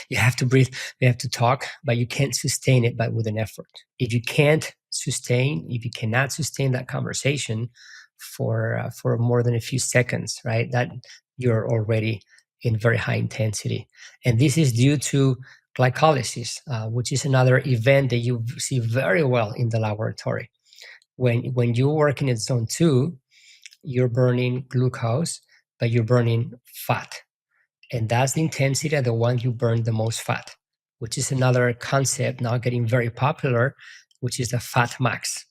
you have to breathe, you have to talk, but you can't sustain it but with an effort. If you cannot sustain that conversation for more than a few seconds, right, that you're already in very high intensity. And this is due to glycolysis, which is another event that you see very well in the laboratory. When you're working in zone 2, you're burning glucose, but you're burning fat. And that's the intensity of the one you burn the most fat, which is another concept now getting very popular, which is the fat max,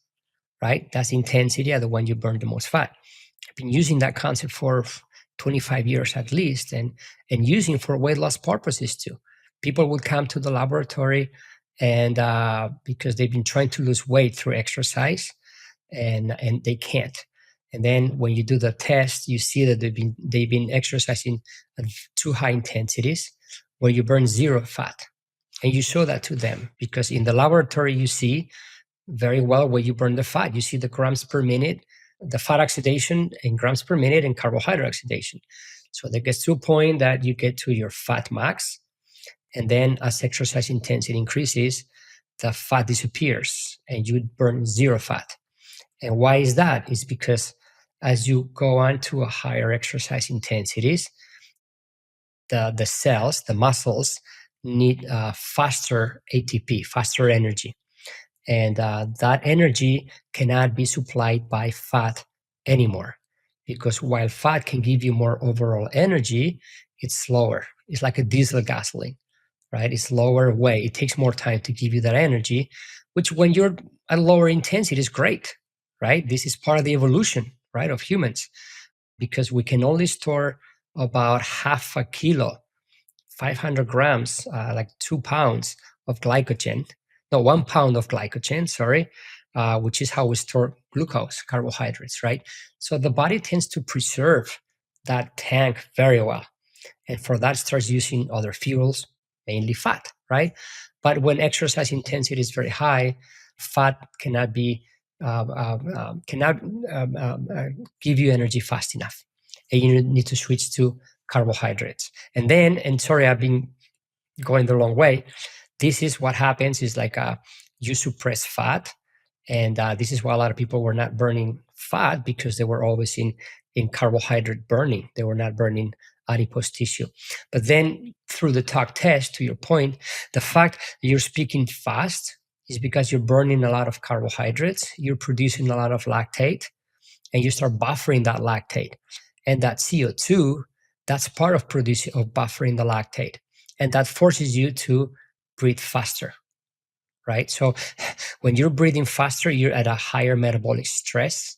right? That's the intensity of the one you burn the most fat. I've been using that concept for 25 years at least, and using for weight loss purposes too. People would come to the laboratory and because they've been trying to lose weight through exercise and they can't. And then when you do the test, you see that they've been exercising at too high intensities where you burn zero fat. And you show that to them because in the laboratory, you see very well where you burn the fat. You see the grams per minute, the fat oxidation in grams per minute and carbohydrate oxidation. So that gets to a point that you get to your fat max. And then as exercise intensity increases, the fat disappears and you burn zero fat. And why is that? It's because as you go on to a higher exercise intensities, the cells, the muscles need faster ATP, faster energy. And that energy cannot be supplied by fat anymore. Because while fat can give you more overall energy, it's slower. It's like a diesel gasoline, right? It's lower way. It takes more time to give you that energy, which when you're at lower intensity is great, right? This is part of the evolution, right, of humans, because we can only store about half a kilo, 500 grams, like 2 pounds of glycogen. No, 1 pound of glycogen, sorry, which is how we store glucose, carbohydrates, right? So the body tends to preserve that tank very well. And for that, starts using other fuels, mainly fat, right? But when exercise intensity is very high, fat cannot give you energy fast enough. And you need to switch to carbohydrates. And then, and sorry, I've been going the wrong way. This is what happens is like you suppress fat. And this is why a lot of people were not burning fat because they were always in carbohydrate burning. They were not burning adipose tissue. But then through the talk test, to your point, the fact that you're speaking fast is because you're burning a lot of carbohydrates, you're producing a lot of lactate, and you start buffering that lactate. And that CO2, that's part of buffering the lactate. And that forces you to breathe faster, right? So when you're breathing faster, you're at a higher metabolic stress,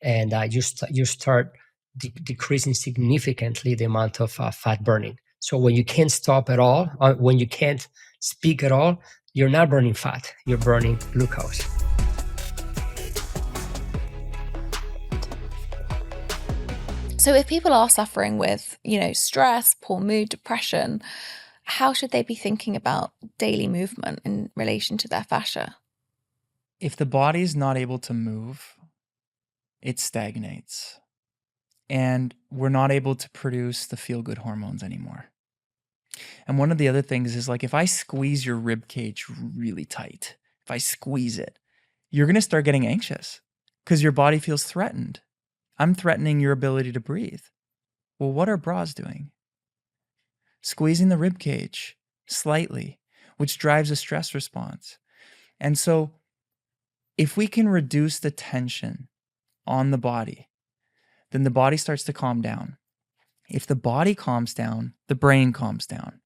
and you start decreasing significantly the amount of fat burning. So when you can't stop at all, when you can't speak at all, you're not burning fat, you're burning glucose. So if people are suffering with, stress, poor mood, depression, how should they be thinking about daily movement in relation to their fascia? If the body's not able to move, it stagnates. and we're not able to produce the feel-good hormones anymore. And one of the other things is like if I squeeze your rib cage really tight, if I squeeze it, you're going to start getting anxious because your body feels threatened. I'm threatening your ability to breathe. Well, what are bras doing? Squeezing the rib cage slightly, which drives a stress response. And so if we can reduce the tension on the body, then the body starts to calm down. If the body calms down, the brain calms down.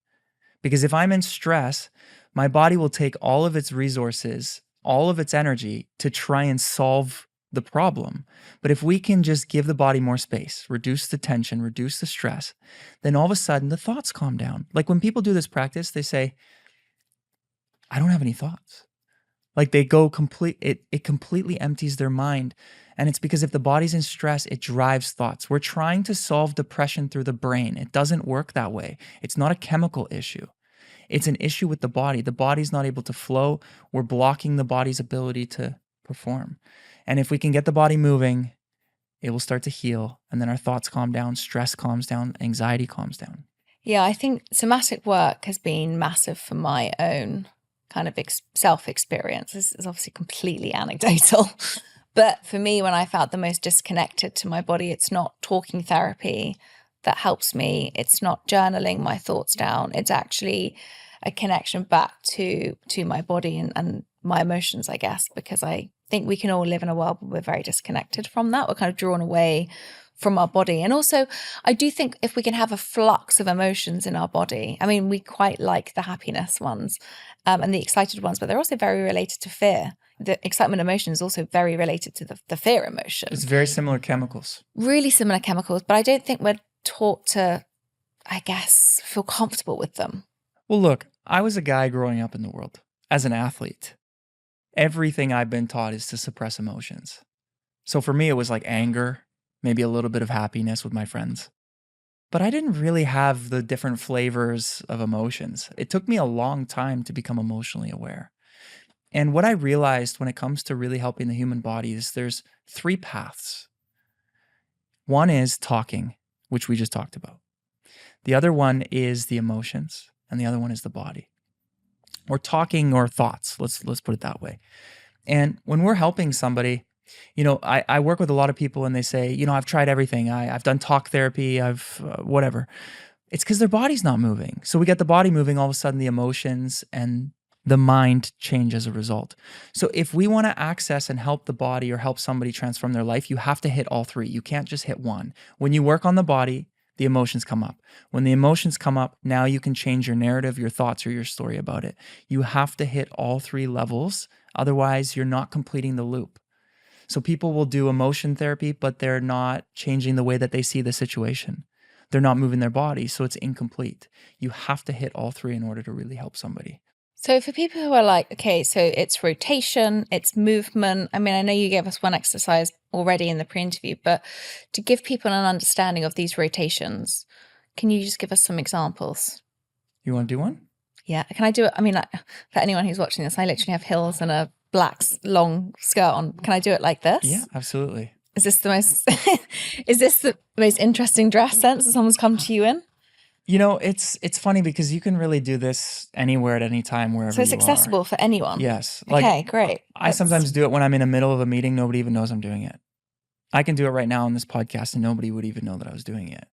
Because if I'm in stress, my body will take all of its resources, all of its energy to try and solve the problem. But if we can just give the body more space, reduce the tension, reduce the stress, then all of a sudden the thoughts calm down. Like when people do this practice, they say, I don't have any thoughts. Like they go it completely empties their mind. And it's because if the body's in stress, it drives thoughts. We're trying to solve depression through the brain. It doesn't work that way. It's not a chemical issue. It's an issue with the body. The body's not able to flow. We're blocking the body's ability to perform. And if we can get the body moving, it will start to heal. And then our thoughts calm down, stress calms down, anxiety calms down. Yeah, I think somatic work has been massive for my own kind of self-experience. This is obviously completely anecdotal. But for me, when I felt the most disconnected to my body, it's not talking therapy that helps me. It's not journaling my thoughts down. It's actually a connection back to my body and my emotions, I guess, because I think we can all live in a world where we're very disconnected from that. We're kind of drawn away from our body. And also, I do think if we can have a flux of emotions in our body, I mean, we quite like the happiness ones and the excited ones, but they're also very related to fear. The excitement emotion is also very related to the fear emotion. It's very similar chemicals. Really similar chemicals, but I don't think we're taught to, I guess, feel comfortable with them. Well, look, I was a guy growing up in the world as an athlete. Everything I've been taught is to suppress emotions. So for me, it was like anger, maybe a little bit of happiness with my friends. But I didn't really have the different flavors of emotions. It took me a long time to become emotionally aware. And what I realized when it comes to really helping the human body is there's 3 paths. One is talking, which we just talked about. The other one is the emotions, and the other one is the body. Or talking or thoughts, let's put it that way. And when we're helping somebody, you know, I work with a lot of people and they say, you know, I've tried everything. I've done talk therapy, I've whatever. It's because their body's not moving. So we get the body moving, all of a sudden the emotions and the mind change as a result. So if we want to access and help the body or help somebody transform their life, you have to hit all 3. You can't just hit one. When you work on the body, the emotions come up. When the emotions come up, now you can change your narrative, your thoughts, or your story about it. You have to hit all 3 levels. Otherwise, you're not completing the loop. So people will do emotion therapy, but they're not changing the way that they see the situation. They're not moving their body, so it's incomplete. You have to hit all 3 in order to really help somebody. So for people who are like, okay, so it's rotation, it's movement. I mean, I know you gave us one exercise already in the pre-interview, but to give people an understanding of these rotations, can you just give us some examples? You want to do one? Yeah. Can I do it? I mean, for anyone who's watching this, I literally have heels and a black long skirt on. Can I do it like this? Yeah, absolutely. Is this the most interesting dress sense that someone's come to you in? You know, it's funny because you can really do this anywhere at any time, wherever you are. So it's accessible for anyone? Yes. Okay, great. I sometimes do it when I'm in the middle of a meeting. Nobody even knows I'm doing it. I can do it right now on this podcast and nobody would even know that I was doing it.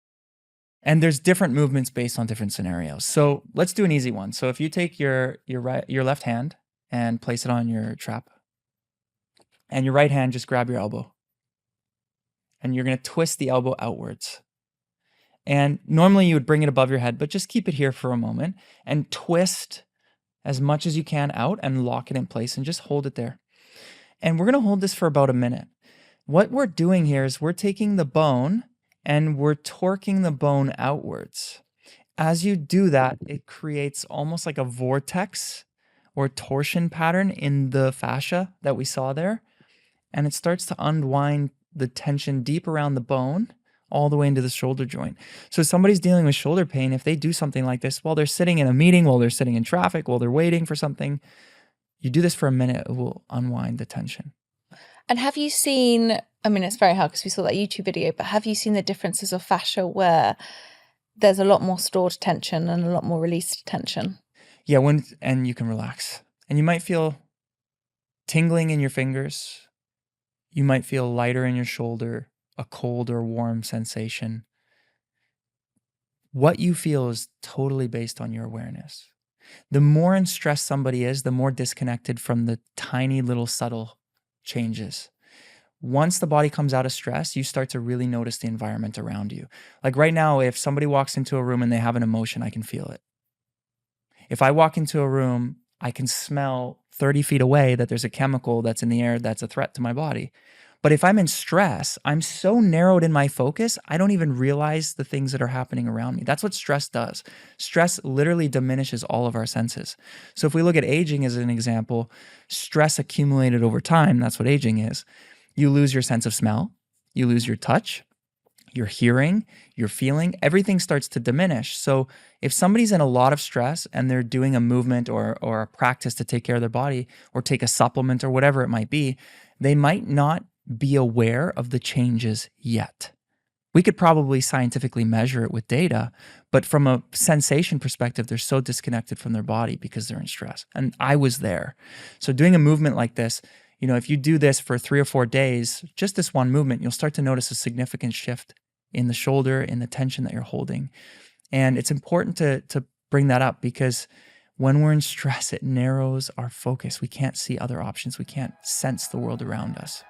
And there's different movements based on different scenarios. So let's do an easy one. So if you take your left hand and place it on your trap, and your right hand, just grab your elbow. And you're going to twist the elbow outwards. And normally you would bring it above your head, but just keep it here for a moment and twist as much as you can out and lock it in place and just hold it there. And we're going to hold this for about a minute. What we're doing here is we're taking the bone and we're torquing the bone outwards. As you do that, it creates almost like a vortex or torsion pattern in the fascia that we saw there. And it starts to unwind the tension deep around the bone all the way into the shoulder joint. So somebody's dealing with shoulder pain, if they do something like this while they're sitting in a meeting, while they're sitting in traffic, while they're waiting for something, you do this for a minute, it will unwind the tension. And have you seen I mean, it's very hard because we saw that YouTube video, but have you seen the differences of fascia where there's a lot more stored tension and a lot more released tension? Yeah, and you can relax. And you might feel tingling in your fingers. You might feel lighter in your shoulder, a cold or warm sensation. What you feel is totally based on your awareness. The more in stress somebody is, the more disconnected from the tiny little subtle changes. Once the body comes out of stress, you start to really notice the environment around you. Like right now, if somebody walks into a room and they have an emotion, I can feel it. If I walk into a room, I can smell 30 feet away that there's a chemical that's in the air that's a threat to my body. But if I'm in stress, I'm so narrowed in my focus, I don't even realize the things that are happening around me. That's what stress does. Stress literally diminishes all of our senses. So if we look at aging as an example, stress accumulated over time, that's what aging is. You lose your sense of smell, you lose your touch, your hearing, your feeling, everything starts to diminish. So if somebody's in a lot of stress and they're doing a movement or a practice to take care of their body or take a supplement or whatever it might be, they might not be aware of the changes yet. We could probably scientifically measure it with data, but from a sensation perspective, they're so disconnected from their body because they're in stress. And I was there. So doing a movement like this, if you do this for 3 or 4 days, just this one movement, you'll start to notice a significant shift in the shoulder, in the tension that you're holding. And it's important to bring that up because when we're in stress, it narrows our focus. We can't see other options. We can't sense the world around us.